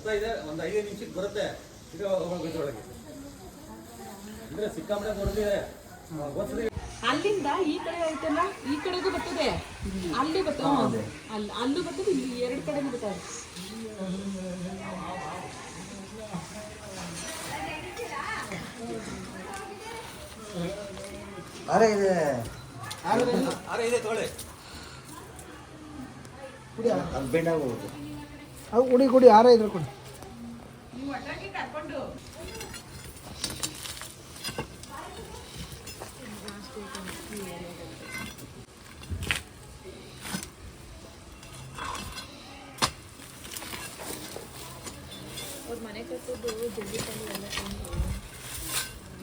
ಬರ್ತಾ ಇದೆ, ಒಂದು 5 ನಿಮಿಷಕ್ಕೆ ಬರುತ್ತೆ. ಈಗ ಒಳಗೆ ಅಂದ್ರೆ ಸಿಕ್ಕಾಪಟ್ಟೆ ದೊಡ್ಡದಿದೆ. ಅಲ್ಲಿಂದ ಈ ಕಡೆ ಐತಲ್ಲ, ಈ ಕಡೆಗೂ ಬರ್ತದೆ, ಅಲ್ಲಿ ಬರ್ತದೆ, ಅಲ್ಲೂ ಬರ್ತದೆ, ಇಲ್ಲಿ 2 ಕಡೆನೂ ಬರ್ತದೆ. ಅರೆ ಇದೆ ತೊಗೊಳ್ಳಿ. ಅದು ಬೆಂಡಾಗ ಹೋಗುತ್ತೆ. ಅದು ಕುಡಿ ಕುಡಿ ಆರ ಇದ್ರೆ ಕೊಡಿ. ಮನೆ ಕಟ್ಟೋದು ಜಲ್ದಿ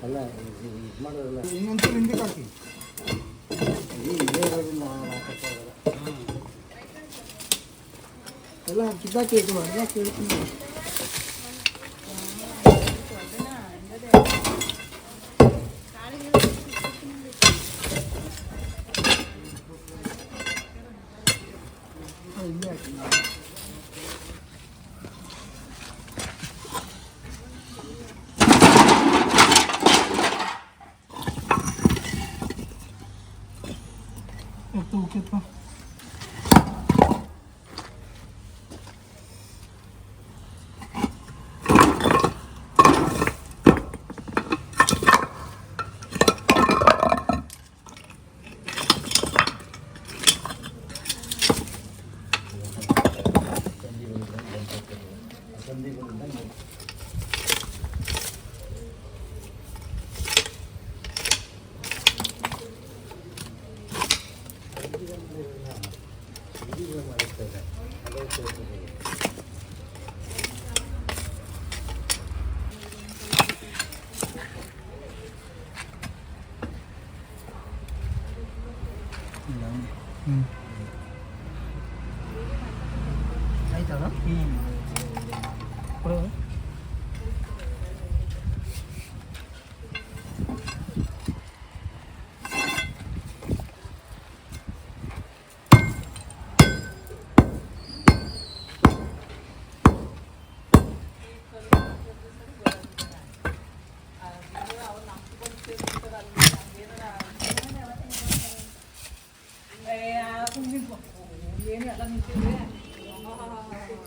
ಅಲ್ಲ ಇದು ಮಾಡೋದಲ್ಲ. ಇನ್ನೊಂಚೂರು ಹಿಂದಕ್ಕೆ ಹಾಕಿ. ಎಲ್ಲ ಕಿದ್ದಾಕಿ ಎಲ್ಲ ಕೇಳ್ತೀನಿ. ಇಲ್ಲಿ ಹಾಕಿ. ಎತ್ತು ಆಯ್ತಲ್ಲ. ಕೊಡು.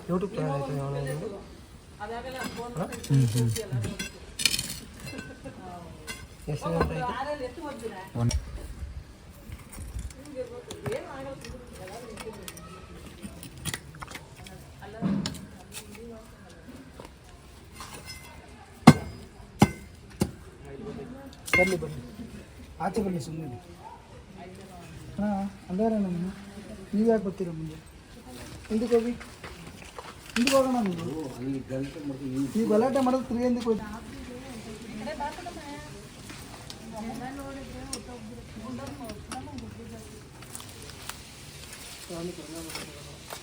ಯೂಟ್ಯೂಬ್ ಚಾನಲ್ ಐತೆ ಯಾವುದು? ಎಷ್ಟು ಬರಲಿ ಬರಲಿ, ಆಚೆ ಬರಲಿ ಸುಮ್ಮನೆ. ಹಾಂ ಅಂದಾರ ನಮ್ಮ ನೀವು ಯಾಕೆ ಬರ್ತೀರ ಮುಂದೆ? ಹಿಂದಕ್ಕೆ ಹೋಗಿ, ಹಿಂದಕ್ಕೆ ಹೋಗೋಣ. ನೀವು ಗಲಾಟೆ ಮಾಡೋದು ತಿರುಗಿ ಹಿಂದಕ್ಕೆ ಹೋಗಿ.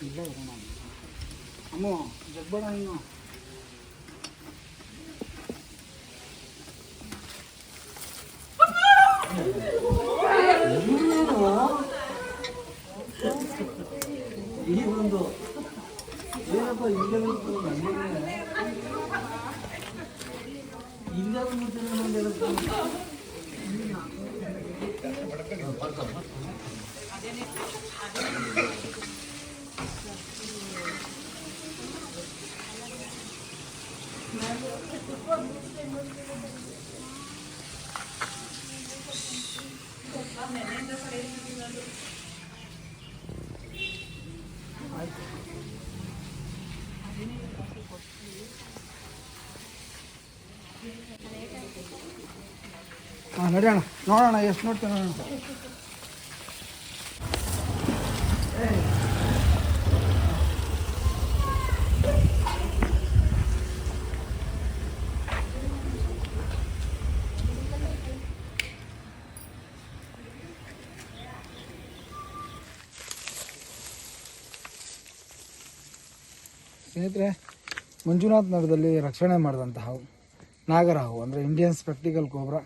ಇಲ್ಲ ಇರೋಣ ಅಮ್ಮ, ಜಗ್ಬೇಡ ಇನ್ನು. ಈ ಒಂದು ಏನಪ್ಪ ಹಿಂದೆ ಹಾಂ ನಡೆಯೋಣ, ನೋಡೋಣ ಎಷ್ಟು ನೋಡ್ತೇವೆ ನೋಡೋಣ. ಸ್ನೇಹಿತರೆ, ಮಂಜುನಾಥ್ ನಗರದಲ್ಲಿ ರಕ್ಷಣೆ ಮಾಡಿದಂಥ ಹಾವು ನಾಗರಹಾವು ಅಂದರೆ ಇಂಡಿಯನ್ ಸ್ಪೆಕ್ಟಿಕಲ್ ಕೋಬ್ರಾ.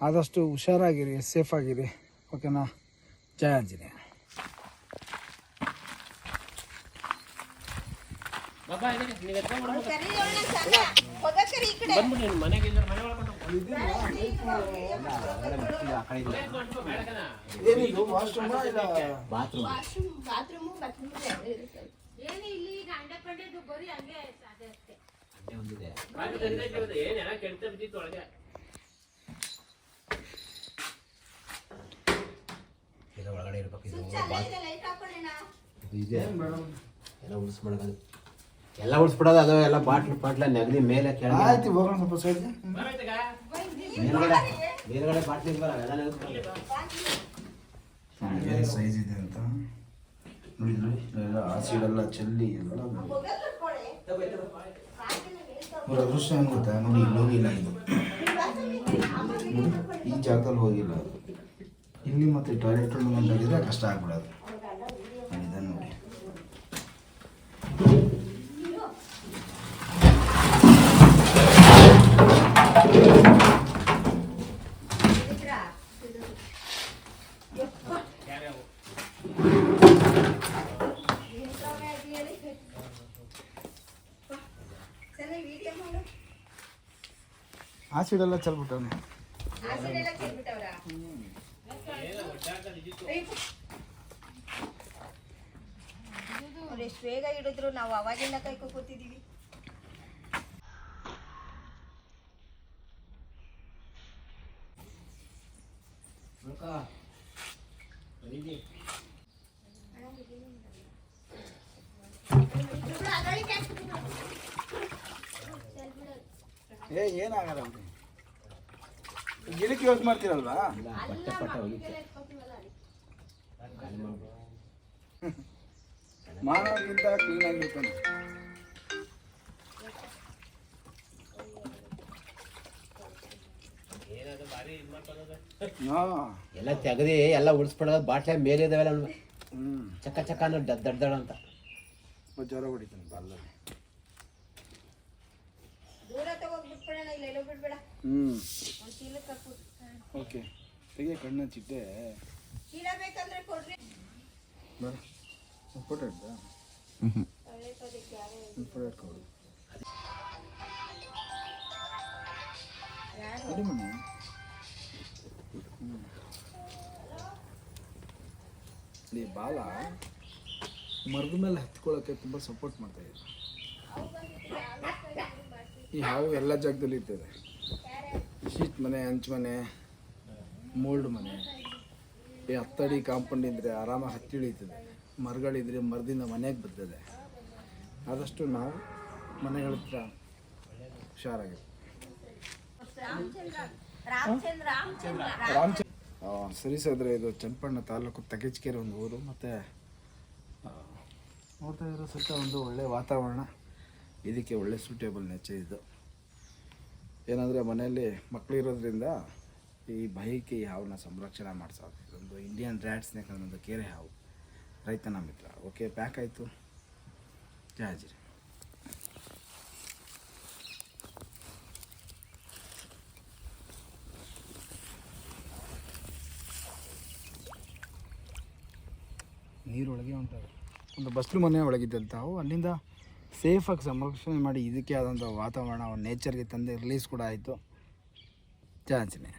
ಆದಷ್ಟು ಹುಷಾರಾಗಿರಿ, ಸೇಫ್ ಆಗಿರಿ. ಓಕೆನಾ? ಜಯ ಆಂಜನೇಯ. ಏನಿದು ವಾಶ್ರೂಮ್ ಇಲ್ಲ ಬಾತ್ರೂಮ್ ಒಂದಿದೆ. ಎಲ್ಲ ಒಳಗಡೆ ಇರ್ಬೇಕು. ಇದು ಇದೆ ಎಲ್ಲ ಉಳಿಸ್ಬಿಡೋದು, ಎಲ್ಲ ಉಳಿಸ್ಬಿಡೋದು. ಅದು ಎಲ್ಲ ಬಾಟ್ಲ ನೆಗದಿ ಮೇಲೆ ಕೆಳಗೆ ಆಯ್ತು ಹೋಗೋಣ ಸ್ವಲ್ಪ ಸೈಡ್ ಮೇಲ್ಗಡೆ ಬಾಟ್ಲಿ ಇಲ್ವಲ್ಲ ಅವೆಲ್ಲ ನೆನೆಸ್ಬಿಡೋದು. ಏನು ಸೈಜ್ ಇದೆ ಅಂತ ನೋಡಿದ್ರಿ, ಎಲ್ಲ ಆಸಿಡೆಲ್ಲ ಚೆಲ್ಲಿ ಎಲ್ಲ ನೋಡಿ. ಅದೃಷ್ಟ ಏನು ಗೊತ್ತಾ, ನೋಡಿ ಇಲ್ಲಿ ಹೋಗಿಲ್ಲ ಇದು, ಈ ಜಾಗದಲ್ಲಿ ಹೋಗಿಲ್ಲ. ಇಲ್ಲಿ ಮತ್ತೆ ಟಾಯ್ಲೆಟ್ ರೂಮ್ ಆಗಿದ್ರೆ ಕಷ್ಟ ಆಗ್ಬಿಡೋದು. ಇದನ್ನು ನೋಡಿ, ಆಸಿಡೆಲ್ಲ ಚೆಲ್ಬಿಟ್ಟವನು. ಎಷ್ಟು ಬೇಗ ಹಿಡಿದ್ರು ನಾವು ಅವಾಗಿಂದ ಕೈಕೊ ಕೂತಿದೀವಿ. ಏನಾಗಲ್ಲ ಅವ್ರಿಗೆ. ಗಿಡಕ್ಕೆ ಯೂಸ್ ಮಾಡ್ತೀರಲ್ವಾ? ಬಟ್ಟೆ ಹೋಗಿತ್ತು ಮಾನವಕ್ಕಿಂತ ಕ್ಲೀನ್ ಆಗಿರ್ತಾನೆ. ಎಲ್ಲ ತೆಗದಿ ಎಲ್ಲ ಉಳಿಸ್ಬಿಡೋದು. ಬಾಟ್ಲೆ ಮೇಲೆ ಇದಾವೆಲ್ಲ ಚಕ್ಕ ಚಕ್ಕ ಅನ್ನೋ ದಡ್ಡ ದಡ ಅಂತ ಜ್ವರ ಹೊಡಿತಾನೆ ಬಲ್ಲ. ದೂರ ತಗೋಗ್ಬಿಟ್ಬಿಡೋಣ, ಇಲ್ಲ ಎಲ್ಲೋ ಬಿಡ್ಬೇಡ. ಒಂದು ಚೀಲಕ್ಕೆ ಹಾಕು. ಓಕೆ, ತೆಗಿಯ ಕಣ್ಣ ಚಿಟ್ಟೆ. ಚೀಲ ಬೇಕಂದ್ರೆ ಕೊಡ್ರಿ. ಬರ ಫೋಟೋ ಇಡ್ದ ಫೋಟೋ ಇಟ್ಕೊಡು. ಅಡಿ ಮನೆ ಈ ಬಾಲ ಮರದ ಮೇಲೆ ಹತ್ಕೊಳ್ಳೋಕ್ಕೆ ತುಂಬ ಸಪೋರ್ಟ್ ಮಾಡ್ತಾ ಇದೆ. ಈ ಹಾವು ಎಲ್ಲ ಜಾಗದಲ್ಲಿ ಇರ್ತದೆ. ಶೀಟ್ ಮನೆ, ಹಂಚು ಮನೆ, ಮೋಲ್ಡ್ ಮನೆ, ಈ ಹತ್ತಡಿ ಕಾಂಪೌಂಡ್ ಇದ್ದರೆ ಆರಾಮಾಗಿ ಹತ್ತಿ ಇಳಿತದೆ. ಮರಗಳಿದ್ರೆ ಮರದಿಂದ ಮನೆಗೆ ಬರ್ತದೆ. ಆದಷ್ಟು ನಾವು ಮನೆಗಳ ಹತ್ರ ಹುಷಾರಾಗಿ. ಸರಿ ಸದ್ರೆ ಇದು ಚನ್ನಪಟ್ಟಣ ತಾಲೂಕು ತಗೇಜ್ಕೆರೆ ಒಂದು ಊರು. ಮತ್ತು ನೋಡ್ತಾ ಇರೋ ಸುತ್ತ ಒಂದು ಒಳ್ಳೆಯ ವಾತಾವರಣ, ಇದಕ್ಕೆ ಒಳ್ಳೆ ಸೂಟೇಬಲ್ ನೇಚರ್ ಇದು. ಏನಂದರೆ ಮನೆಯಲ್ಲಿ ಮಕ್ಕಳಿರೋದ್ರಿಂದ ಈ ಭಯಕ್ಕೆ ಈ ಹಾವನ್ನ ಸಂರಕ್ಷಣೆ ಮಾಡಿಸೋದು. ಇದೊಂದು ಇಂಡಿಯನ್ ರ್ಯಾಟ್ ಸ್ನೇಕ್ ಅನ್ನೋದು ಕೆರೆ ಹಾವು, ರೈತನ ಮಿತ್ರ. ಓಕೆ, ಪ್ಯಾಕ್ ಆಯಿತು. ಜಾಜಿರಿ ನೀರೊಳಗೆ ಉಂಟದು. ಒಂದು ಬಸ್ಲು ಮನೆ ಒಳಗಿದ್ದಂಥವು ಅಲ್ಲಿಂದ ಸೇಫಾಗಿ ಸಂರಕ್ಷಣೆ ಮಾಡಿ ಇದಕ್ಕೆ ಆದಂಥ ವಾತಾವರಣ ನೇಚರ್ಗೆ ತಂದು ರಿಲೀಸ್ ಕೂಡ ಆಯಿತು. ಜಾಂಚನೆ